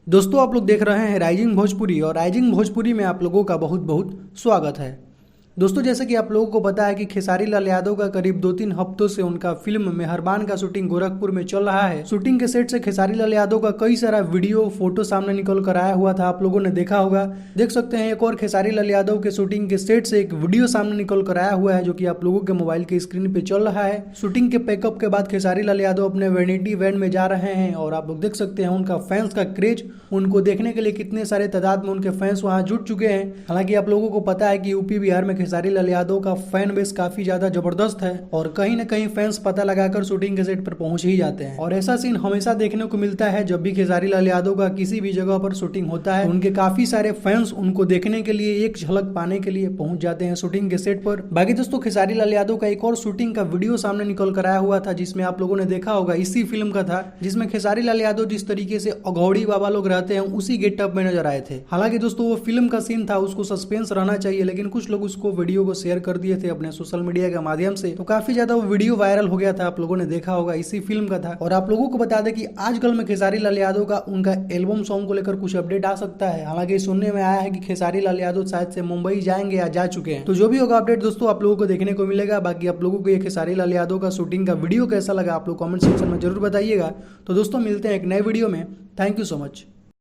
दोस्तों आप लोग देख रहे हैं राइजिंग भोजपुरी और राइजिंग भोजपुरी में आप लोगों का बहुत बहुत स्वागत है। दोस्तों जैसे कि आप लोगों को पता है कि खेसारी लाल यादव का करीब 2-3 हफ्तों से उनका फिल्म मेहरबान का शूटिंग गोरखपुर में चल रहा है। शूटिंग के सेट से खेसारी लाल यादव का कई सारा वीडियो फोटो सामने निकल कर आया हुआ था, आप लोगों ने देखा होगा। देख सकते हैं एक और खेसारी लाल यादव के शूटिंग के सेट से एक वीडियो सामने निकल कर आया हुआ है जो कि आप लोगों के मोबाइल के स्क्रीन पे चल रहा है। शूटिंग के पैकअप के बाद खेसारी लाल यादव अपने वैनिटी वैन में जा रहे हैं और आप लोग देख सकते हैं उनका फैंस का क्रेज, उनको देखने के लिए कितने सारे तादाद में उनके फैंस वहां जुट चुके हैं। हालांकि आप लोगों को पता है कि यूपी बिहार में खेसारी लाल यादव का फैन बेस काफी ज्यादा जबरदस्त है और कहीं ना कहीं फैंस पता लगाकर शूटिंग के सेट पर पहुंच ही जाते हैं। और ऐसा सीन हमेशा देखने को मिलता है जब भी खेसारी लाल यादव का किसी भी जगह पर शूटिंग होता है, उनके काफी सारे फैंस उनको देखने के लिए, एक झलक पाने के लिए पहुंच जाते हैं शूटिंग के सेट पर। बाकी दोस्तों खेसारी लाल यादव का एक और शूटिंग का वीडियो सामने निकल कर आया हुआ था जिसमें आप लोगों ने देखा होगा, इसी फिल्म का था, जिसमें खेसारी लाल यादव जिस तरीके से अघौड़ी बाबा लोग रहते हैं उसी गेटअप में नजर आए थे। हालांकि दोस्तों वो फिल्म का सीन था, उसको सस्पेंस रहना चाहिए, लेकिन कुछ लोग उसको वीडियो को शेयर कर दिए थे अपने सोशल मीडिया के माध्यम से, तो काफी ज्यादा वो वीडियो वायरल हो गया था, आप लोगों ने देखा होगा, इसी फिल्म का था। और आप लोगों को बता दें कि आजकल में खेसारी लाल यादव का उनका एल्बम सॉन्ग को लेकर कुछ अपडेट आ सकता है। हालांकि सुनने में आया है कि खेसारी लाल यादव शायद से मुंबई जाएंगे या जा चुके हैं, तो जो भी होगा अपडेट दोस्तों आप लोगों को देखने को मिलेगा। बाकी आप लोगों को ये खेसारी लाल यादव का शूटिंग का वीडियो कैसा लगा आप लोग कमेंट सेक्शन में जरूर बताइएगा। तो दोस्तों मिलते हैं एक नए वीडियो में। Thank you so much.